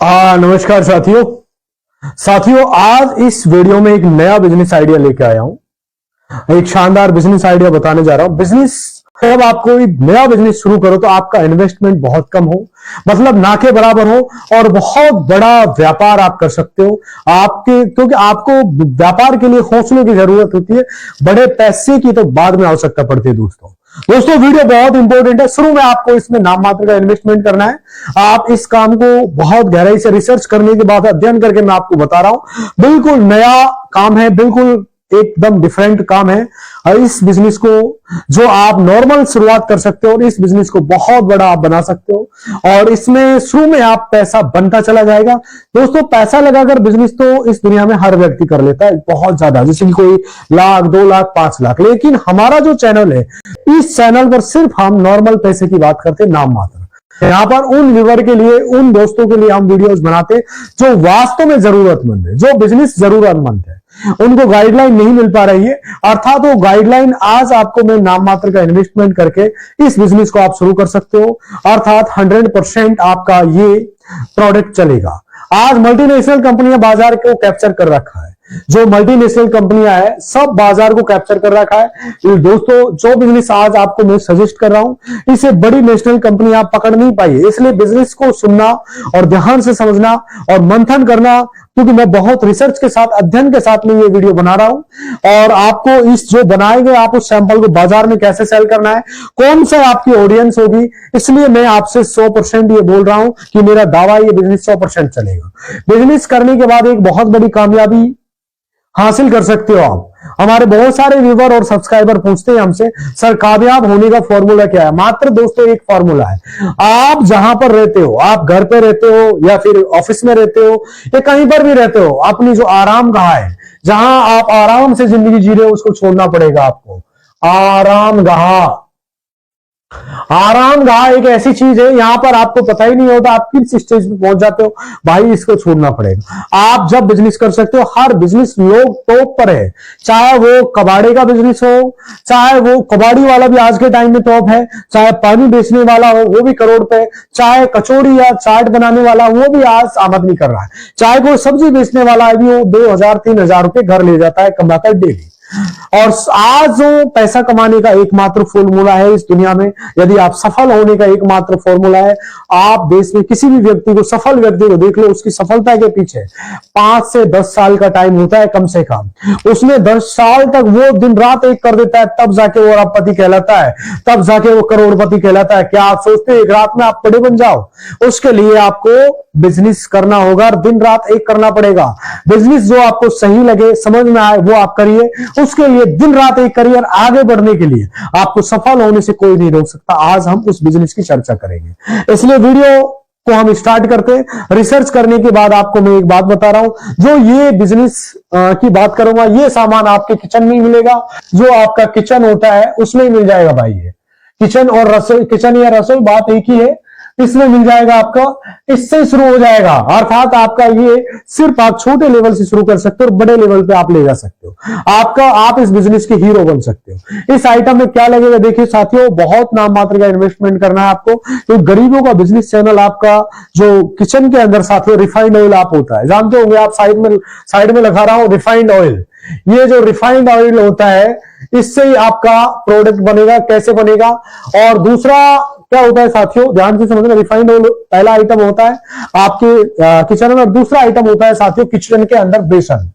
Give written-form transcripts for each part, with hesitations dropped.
नमस्कार साथियों। आज इस वीडियो में एक नया बिजनेस आइडिया लेके आया हूं। एक शानदार बिजनेस आइडिया बताने जा रहा हूं। जब आप कोई नया बिजनेस शुरू करो तो आपका इन्वेस्टमेंट बहुत कम हो, मतलब ना के बराबर हो, और बहुत बड़ा व्यापार आप कर सकते हो। क्योंकि आपको व्यापार के लिए हौसलों की जरूरत होती है, बड़े पैसे की तो बाद में आवश्यकता पड़ती है। दोस्तों वीडियो बहुत इंपॉर्टेंट है। शुरू में आपको इसमें नाम मात्र का इन्वेस्टमेंट करना है। आप इस काम को बहुत गहराई से रिसर्च करने के बाद, अध्ययन करके मैं आपको बता रहा हूं। बिल्कुल नया काम है, बिल्कुल एकदम डिफरेंट काम है। और इस बिजनेस को जो आप नॉर्मल शुरुआत कर सकते हो और इस बिजनेस को बहुत बड़ा आप बना सकते हो, और इसमें शुरू में आप पैसा बनता चला जाएगा। दोस्तों, पैसा लगाकर बिजनेस तो इस दुनिया में हर व्यक्ति कर लेता है, बहुत ज्यादा, जैसे कि कोई लाख, 2 लाख, 5 लाख। लेकिन हमारा जो चैनल है, इस चैनल पर सिर्फ हम नॉर्मल पैसे की बात करते हैं, नाम मात्र। यहां पर उन व्यूअर के लिए, उन दोस्तों के लिए हम वीडियोस बनाते जो वास्तव में जरूरतमंद है, जो बिजनेस जरूरतमंद है, उनको गाइडलाइन नहीं मिल पा रही है। अर्थात वो गाइडलाइन आज आपको मैं नाम मात्र का इन्वेस्टमेंट करके इस बिजनेस को आप शुरू कर सकते हो। अर्थात 100% आपका ये प्रोडक्ट चलेगा। आज मल्टीनेशनल कंपनियां बाजार को कैप्चर कर रखा है। जो मल्टीनेशनल कंपनियां है, सब बाजार को कैप्चर कर रखा है। दोस्तों, जो बिजनेस आज आपको मैं सजेस्ट कर रहा हूं, इसे बड़ी नेशनल कंपनी आप पकड़ नहीं पाई। इसलिए बिजनेस को सुनना और ध्यान से समझना और मंथन करना, क्योंकि मैं बहुत रिसर्च के साथ, अध्ययन के साथ में ये वीडियो बना रहा हूं। और आपको इस जो बनाएंगे, आप उस सैंपल को बाजार में कैसे सेल करना है, कौन सा आपकी ऑडियंस होगी, इसलिए मैं आपसे 100% ये बोल रहा हूं कि मेरा दावा, ये बिजनेस 100% चलेगा। बिजनेस करने के बाद एक बहुत बड़ी कामयाबी हासिल कर सकते हो आप। हमारे बहुत सारे व्यूवर और सब्सक्राइबर पूछते हैं हमसे, सर कामयाब होने का फॉर्मूला क्या है? मात्र दोस्तों एक फॉर्मूला है। आप जहां पर रहते हो, आप घर पे रहते हो या फिर ऑफिस में रहते हो या कहीं पर भी रहते हो, अपनी जो आराम गाह है, जहां आप आराम से जिंदगी जी रहे हो, उसको छोड़ना पड़ेगा आपको। आराम गाह एक ऐसी चीज है, यहां पर आपको पता ही नहीं होता आप किस स्टेज पे पहुंच जाते हो। भाई, इसको छोड़ना पड़ेगा। आप जब बिजनेस कर सकते हो, हर बिजनेस लोग टॉप पर है, चाहे वो कबाड़े का बिजनेस हो, चाहे वो कबाड़ी वाला भी आज के टाइम में टॉप है, चाहे पानी बेचने वाला हो वो भी करोड़ पे, चाहे कचौड़ी या चाट बनाने वाला वो भी आज आमदनी कर रहा है, चाहे कोई सब्जी बेचने वाला भी वो 2,000-3,000 रुपए घर ले जाता है कमाकर डेली। और आज जो पैसा कमाने का एकमात्र फॉर्मूला है इस दुनिया में, यदि आप सफल होने का एकमात्र फॉर्मूला है, आप देश में किसी भी व्यक्ति को, सफल व्यक्ति को देख लो, उसकी सफलता के पीछे 5 से 10 साल का टाइम होता है कम से कम। उसमें 10 साल तक वो दिन रात एक कर देता है, तब जाके वो अरबपति कहलाता है, तब जाके वो करोड़पति कहलाता है। क्या आप सोचते हैं एक रात में आप बड़े बन जाओ? उसके लिए आपको बिजनेस करना होगा और दिन रात एक करना पड़ेगा। बिजनेस जो आपको सही लगे, समझ में आए, वो आप करिए। उसके लिए दिन रात एक करिए। आगे बढ़ने के लिए आपको सफल होने से कोई नहीं रोक सकता। आज हम उस बिजनेस की चर्चा करेंगे, इसलिए वीडियो को हम स्टार्ट करते हैं। रिसर्च करने के बाद आपको मैं एक बात बता रहा हूं, जो ये बिजनेस की बात करूंगा, ये सामान आपके किचन में मिलेगा। जो आपका किचन होता है उसमें ही मिल जाएगा भाई। ये किचन और रसोई, किचन या रसोई बात एक ही है, इसमें मिल जाएगा आपका। इससे शुरू हो जाएगा, अर्थात आपका ये सिर्फ आप छोटे लेवल से शुरू कर सकते हो और बड़े लेवल पे आप ले जा सकते हो। आप इस बिजनेस के हीरो बन सकते हो। इस आइटम में क्या लगेगा देखिए साथियों, बहुत नाम मात्र का इन्वेस्टमेंट करना है आपको। तो गरीबों का बिजनेस चैनल आपका, जो किचन के अंदर साथियों रिफाइंड ऑयल आप होता है, जानते होंगे आप, साइड में लिखा रहा हूं रिफाइंड ऑयल। ये जो रिफाइंड ऑयल होता है, इससे ही आपका प्रोडक्ट बनेगा। कैसे बनेगा? और दूसरा क्या होता है साथियों, ध्यान से समझना। रिफाइंड ऑयल पहला आइटम होता है आपके किचन में, और दूसरा आइटम होता है साथियों किचन के अंदर बेसन,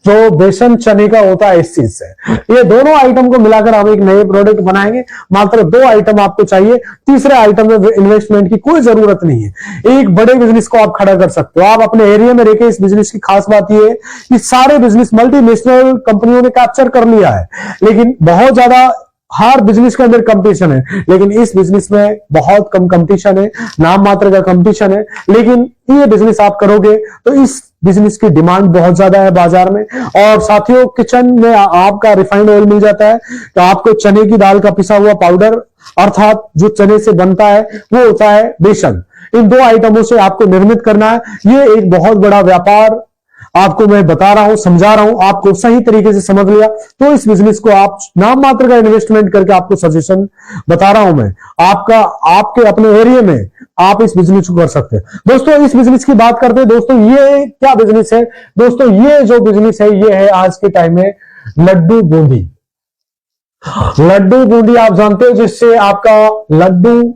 जो बेसन चने का होता है, इस चीज से। ये दोनों आइटम को मिलाकर हम एक नए प्रोडक्ट बनाएंगे। मात्र 2 आइटम आपको चाहिए, तीसरे आइटम में इन्वेस्टमेंट की कोई जरूरत नहीं है। एक बड़े बिजनेस को आप खड़ा कर सकते हो। आप अपने एरिया में रहकर इस बिजनेस की खास बात यह है कि सारे बिजनेस मल्टीनेशनल कंपनियों ने कैप्चर कर लिया है, लेकिन बहुत ज्यादा, हर बिजनेस के अंदर कंपटीशन है, लेकिन इस बिजनेस में बहुत कम कंपटीशन है, नाम मात्र का कंपटीशन है। लेकिन ये बिजनेस आप करोगे तो इस बिजनेस की डिमांड बहुत ज्यादा है बाजार में। और साथियों, किचन में आपका रिफाइंड ऑयल मिल जाता है, तो आपको चने की दाल का पिसा हुआ पाउडर, अर्थात जो चने से बनता है, वो होता है बेसन। इन 2 आइटमों से आपको निर्मित करना है। ये एक बहुत बड़ा व्यापार आपको मैं बता रहा हूं, समझा रहा हूं, आपको सही तरीके से समझ लिया तो इस बिजनेस को आप नाम मात्र का इन्वेस्टमेंट करके आपको सजेशन बता रहा हूं मैं, आपका आपके अपने एरिया में आप इस बिजनेस को कर सकते हैं। दोस्तों इस बिजनेस की बात करते हैं दोस्तों, ये क्या बिजनेस है दोस्तों, ये जो बिजनेस है ये है आज के टाइम में लड्डू बूंदी। लड्डू बूंदी आप जानते हो, जिससे आपका लड्डू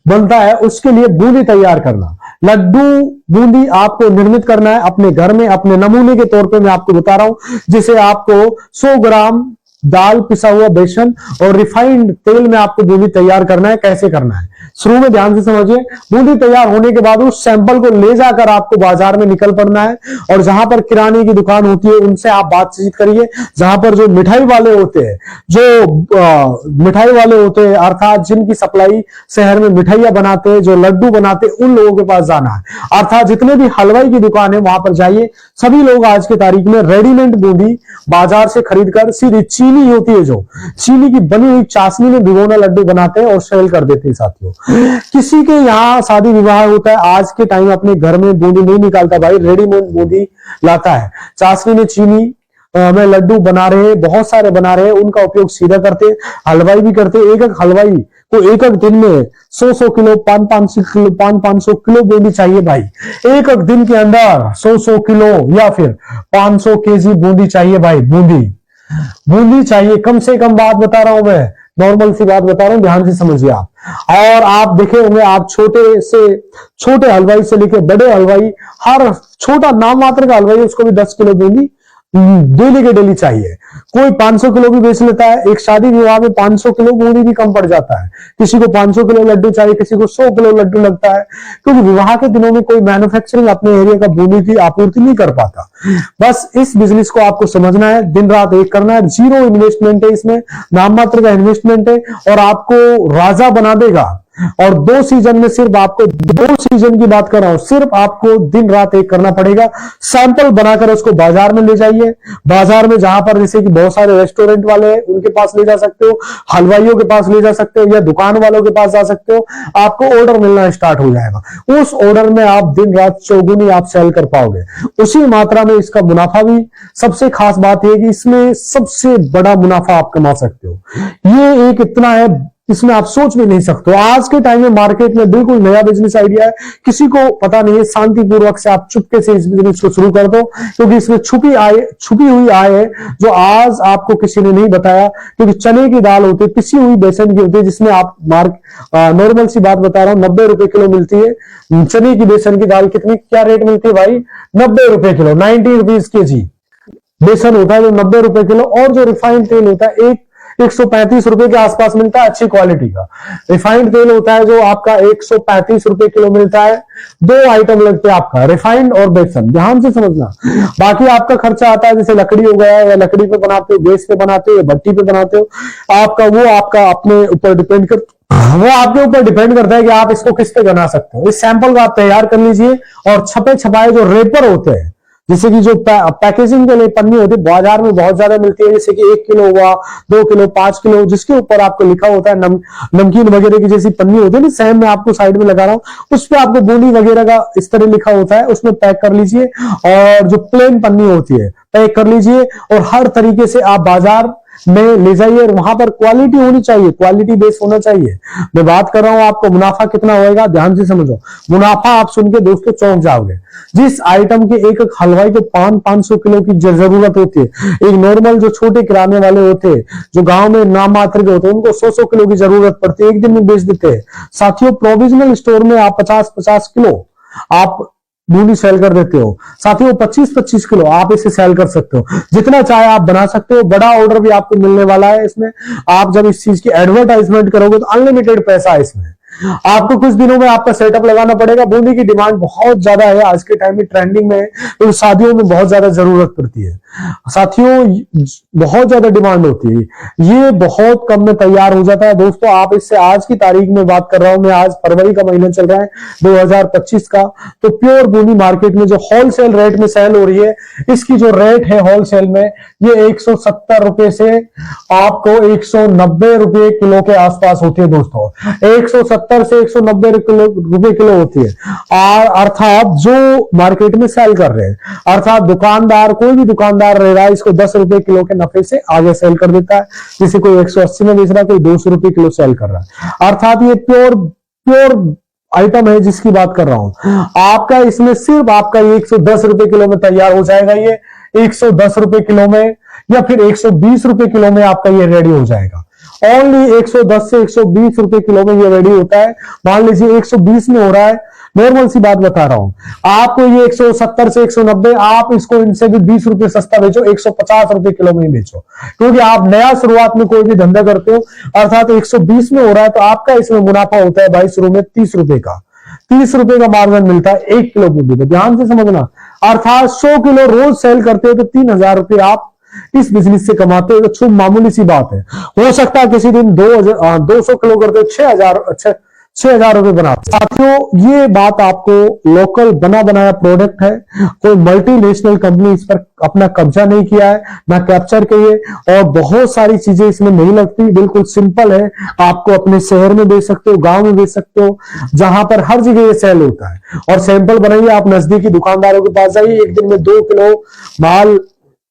बनता है उसके लिए बूंदी तैयार करना। लड्डू बूंदी आपको निर्मित करना है अपने घर में, अपने नमूने के तौर पे मैं आपको बता रहा हूं, जिसे आपको 100 ग्राम दाल, पिसा हुआ बेसन और रिफाइंड तेल में आपको बूंदी तैयार करना है। कैसे करना है शुरू में ध्यान से समझिए। बूंदी तैयार होने के बाद उस सैंपल को ले जाकर आपको बाजार में निकल पड़ना है और जहां पर किराने की दुकान होती है उनसे आप बातचीत करिए। जहां पर जो मिठाई वाले होते हैं, जो मिठाई वाले होते हैं अर्थात जिनकी सप्लाई शहर में मिठाइयां बनाते हैं, जो लड्डू बनाते हैं, उन लोगों के पास जाना है। अर्थात जितने भी हलवाई की दुकान है वहां पर जाइए। सभी लोग आज की तारीख में रेडीमेड बूंदी बाजार से खरीदकर सीधी चीनी होती है, जो चीनी की बनी हुई चाशनी में भिगोना लड्डू बनाते हैं और सेल कर देते हैं। साथियों किसी के यहाँ शादी विवाह होता है, आज के टाइम अपने घर में बूंदी नहीं निकालता भाई, रेडीमेड बूंदी लाता है। चाशनी में चीनी में लड्डू बना रहे हैं, बहुत सारे बना रहे हैं, उनका उपयोग सीधा करते हैं, हलवाई भी करते हैं। एक एक हलवाई को एक एक दिन में 100 किलो 500 किलो बूंदी चाहिए भाई। एक एक दिन के अंदर 100 किलो या फिर 500 केजी बूंदी चाहिए भाई। बूंदी चाहिए कम से कम, बात बता रहा हूं मैं, नॉर्मल सी बात बता रहा हूं, ध्यान से समझिए आप। और आप देखे होंगे, आप छोटे हलवाई से लेकर बड़े हलवाई, हर छोटा नाम मात्र का हलवाई उसको भी 10 किलो बूंदी डेली के डेली चाहिए। कोई 500 किलो भी बेच लेता है। एक शादी विवाह में 500 किलो बूंदी भी कम पड़ जाता है। किसी को 500 किलो लड्डू चाहिए, किसी को 100 किलो लड्डू लगता है, क्योंकि विवाह के दिनों में कोई मैन्युफैक्चरिंग अपने एरिया का बूंदी की आपूर्ति नहीं कर पाता। बस इस बिजनेस को आपको समझना है, दिन रात एक करना है, जीरो इन्वेस्टमेंट है इसमें, नाम मात्र का इन्वेस्टमेंट है और आपको राजा बना देगा। और 2 सीजन में सिर्फ आपको 2 सीजन की बात कर रहा हूं, सिर्फ आपको दिन रात एक करना पड़ेगा। सैंपल बनाकर उसको बाजार में ले जाइए। बाजार में जहां पर जैसे कि बहुत सारे रेस्टोरेंट वाले हैं उनके पास ले जा सकते हो, हलवाइयों के पास ले जा सकते हो, या दुकान वालों के पास जा सकते हो। आपको ऑर्डर मिलना स्टार्ट हो जाएगा। उस ऑर्डर में आप दिन रात चौगुनी आप सेल कर पाओगे, उसी मात्रा में इसका मुनाफा भी। सबसे खास बात यह कि इसमें सबसे बड़ा मुनाफा आप कमा सकते हो। ये एक इतना है, इसमें आप सोच भी नहीं सकते। आज के टाइम में मार्केट में बिल्कुल नया बिजनेस आइडिया है, किसी को पता नहीं है। शांतिपूर्वक से आप चुपके से इस बिजनेस को शुरू कर दो, क्योंकि इसमें छुपी हुई आय है जो आज आपको किसी ने नहीं बताया। क्योंकि चने की दाल होती है, पिसी हुई बेसन की होती है, जिसमें आप नॉर्मल सी बात बता रहा हूं, 90 रुपए किलो मिलती है। चने की बेसन की दाल कितनी क्या रेट मिलती है भाई? 90 रुपए किलो, 90 रुपीज केजी बेसन होता है जो 90 रुपए किलो। और जो रिफाइंड तेल होता है 135 रुपए के आसपास मिलता है, अच्छी क्वालिटी का रिफाइंड तेल होता है जो आपका 135 रुपए किलो मिलता है। 2 आइटम लगते हैं आपका, रिफाइंड और बेसन, ध्यान से समझना। बाकी आपका खर्चा आता है, जैसे लकड़ी हो गया, या लकड़ी पे बनाते हो, गैस पे बनाते हो, या भट्टी पे बनाते हो, आपका अपने ऊपर डिपेंड करता है कि आप इसको किस पे बना सकते हो। इस सैंपल को आप तैयार कर लीजिए और छपे छपाए जो रेपर होते हैं, जैसे कि जो पैकेजिंग के लिए पन्नी होती है, बाजार में बहुत ज्यादा मिलती है, जैसे कि 1 किलो हुआ, 2 किलो, 5 किलो, जिसके ऊपर आपको लिखा होता है नमकीन वगैरह की जैसी पन्नी होती है ना, सेम मैं आपको साइड में लगा रहा हूं, उस पर आपको बूंदी वगैरह का इस तरह लिखा होता है, उसमें पैक कर लीजिए। और जो प्लेन पन्नी होती है पैक कर लीजिए और हर तरीके से आप बाजार में ले जाइए। और वहां पर क्वालिटी होनी चाहिए, क्वालिटी बेस होना चाहिए। मैं बात कर रहा हूं, आपको मुनाफा कितना होएगा ध्यान से समझो। मुनाफा आप सुन के दोस्तों चौंक जाओगे। जिस आइटम के एक हलवाई को 500 किलो की जरूरत होती है, एक नॉर्मल जो छोटे किराने वाले होते हैं, जो गांव में नाम मात्र के होते हैं, उनको 100 किलो की जरूरत पड़ती है, एक दिन में बेच देते हैं। साथियों प्रोविजनल स्टोर में आप 50 किलो आप बूंदी सेल कर देते हो। साथियों 25 किलो आप इसे सेल कर सकते हो, जितना चाहे आप बना सकते हो। बड़ा ऑर्डर भी आपको मिलने वाला है इसमें। आप जब इस चीज की एडवर्टाइजमेंट करोगे तो अनलिमिटेड पैसा है इसमें। आपको कुछ दिनों में आपका सेटअप लगाना पड़ेगा। बूंदी की डिमांड बहुत ज्यादा है आज के टाइम में, ट्रेंडिंग में है, तो शादियों में बहुत ज्यादा जरूरत पड़ती है। साथियों बहुत ज्यादा डिमांड होती है, ये बहुत कम में तैयार हो जाता है। दोस्तों आप इससे आज की तारीख में बात कर रहा हूं मैं, आज फरवरी का महीना चल रहा है 2025 का, तो प्योर बूंदी मार्केट में जो होलसेल रेट में सेल हो रही है, इसकी जो रेट है होलसेल में, ये 170 रुपए से आपको 190 रुपए किलो के आसपास होती है दोस्तों। 170 170 से 190 रुपए किलो होती है। और अर्थात जो मार्केट में सेल कर रहे हैं, अर्थात दुकानदार, कोई भी दुकानदार रह रहा है, इसको 10 रुपए किलो के नफे से आगे सेल कर देता है। जैसे कोई 180 में बेच रहा है, कोई 200 रुपए किलो सेल कर रहा है। अर्थात ये प्योर प्योर आइटम है जिसकी बात कर रहा हूं। आपका इसमें सिर्फ आपका 110 रुपए किलो में तैयार हो जाएगा, ये 110 रुपए किलो में, या फिर 120 रुपए किलो में आपका ये रेडी हो जाएगा। ओनली 110 से 120 रुपए किलो में ये रेडी होता है। मान लीजिए 120 में हो रहा है, नॉर्मल सी बात बता रहा हूं आपको, ये 170 से 190, आप इसको इनसे भी 20 रुपए सस्ता बेचो, 150 रुपए किलो में ही बेचो, क्योंकि आप नया शुरुआत में कोई भी धंधा करते हो। अर्थात 120 में हो रहा है तो आपका इसमें मुनाफा होता है भाई शुरू में 30 रुपए का, 30 रुपए का मार्जिन मिलता है 1 किलो बूंदी पे। ध्यान से समझना, अर्थात 100 किलो रोज सेल करते हो तो 3000 रुपए आप इस बिजनेस से कमाते हो, तो खूब मामूली सी बात है। हो सकता है किसी दिन 200 किलो करते हो 6,000 रुपए बनाते। साथियों, ये बात आपको लोकल बना बनाया प्रोडक्ट है, कोई मल्टीनेशनल कंपनी इस पर अपना कब्जा नहीं किया है, ना कैप्चर किए, और बहुत सारी चीजें इसमें नहीं लगती, बिल्कुल सिंपल है। आपको अपने शहर में बेच सकते हो, गांव में बेच सकते हो, जहां पर हर जगह ये सेल होता है। और सैंपल बनाइए, आप नजदीकी दुकानदारों के पास जाइए, एक दिन में 2 किलो माल,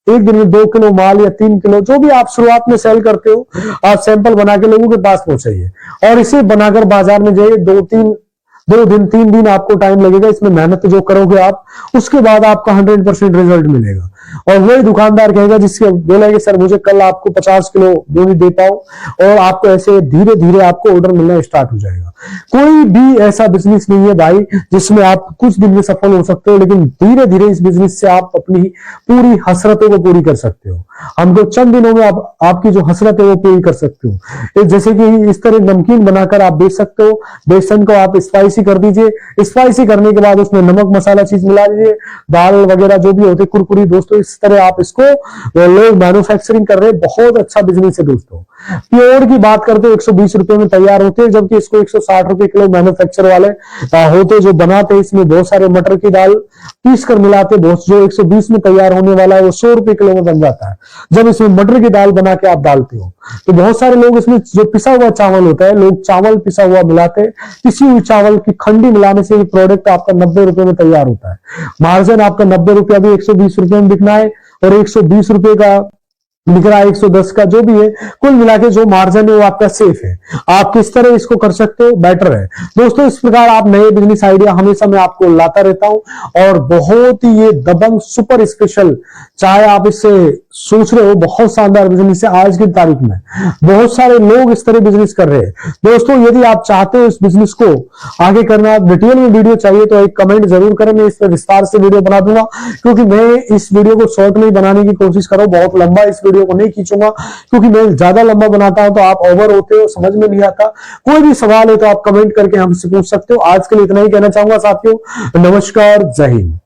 एक दिन में 2 किलो माल या 3 किलो, जो भी आप शुरुआत में सेल करते हो, आप सैंपल बना के लोगों के पास पहुंचाइए, और इसे बनाकर बाजार में जाइए। 2 दिन 3 दिन आपको टाइम लगेगा, इसमें मेहनत जो करोगे आप, उसके बाद आपका 100% रिजल्ट मिलेगा। और वही दुकानदार कहेगा जिसके बोलेगा सर मुझे कल आपको 50 किलो बोनी दे पाओ, और आपको ऐसे धीरे धीरे आपको ऑर्डर मिलना स्टार्ट हो जाएगा। कोई भी ऐसा बिजनेस नहीं है भाई जिसमें आप कुछ दिन में सफल हो सकते हो, लेकिन धीरे धीरे इस बिजनेस से आप अपनी पूरी हसरतों को पूरी कर सकते हो। हमको चंद दिनों में आपकी जो हसरत है वो पूरी कर सकते हो। जैसे कि इस तरह नमकीन बनाकर आप बेच सकते हो। बेसन को आप स्पाइसी कर दीजिए, स्पाइसी करने के बाद उसमें नमक मसाला चीज मिला दीजिए, दाल वगैरह जो भी होते कुरकुरी। दोस्तों, इस तरह आप इसको लोग मैन्युफैक्चरिंग कर रहे हैं, बहुत अच्छा बिजनेस है दोस्तों। प्योर की बात करते हैं 120 रुपए में तैयार होते हैं, जबकि इसको 160 रुपए किलो मैन्युफैक्चर वाले होते जो बनाते, इसमें बहुत सारे मटर की दाल पीस कर मिलाते, बहुत जो 120 में तैयार होने वाला है वो 100 रुपए किलो में बन जाता है। जब इसमें मटर की दाल बना के आप डालते हो तो बहुत सारे लोग इसमें जो पिसा हुआ चावल होता है, लोग चावल पिसा हुआ मिलाते, पिसी हुई चावल की खंडी मिलाने से ये प्रोडक्ट आपका 90 रुपए में तैयार होता है। मार्जिन आपका 90 रुपया भी 120 रुपए में बिकना है, और 120 रुपए का बिक रहा है 110 का, जो भी है कुल मिला के जो मार्जिन है वो आपका सेफ है। आप किस तरह इसको कर सकते हो, बेटर है दोस्तों। इस प्रकार आप नए बिजनेस आइडिया हमेशा मैं आपको लाता रहता हूं, और बहुत ही ये दबंग सुपर स्पेशल, चाहे आप इससे सोच रहे हो बहुत शानदार बिजनेस है। आज की तारीख में बहुत सारे लोग इस तरह बिजनेस कर रहे हैं दोस्तों। यदि आप चाहते हो इस बिजनेस को आगे करना, डिटेल में वीडियो चाहिए तो एक कमेंट जरूर करें, मैं इस पर विस्तार से वीडियो बना दूंगा, क्योंकि मैं इस वीडियो को शॉर्ट में बनाने की कोशिश कर रहा हूं। बहुत लंबा इस वीडियो को नहीं खींचूंगा, क्योंकि मैं ज्यादा लंबा बनाता हूं तो आप ओवर होते हो, समझ में नहीं आता। कोई भी सवाल है तो आप कमेंट करके हमसे पूछ सकते हो। आज के लिए इतना ही कहना चाहूंगा साथियों। नमस्कार, जय हिंद।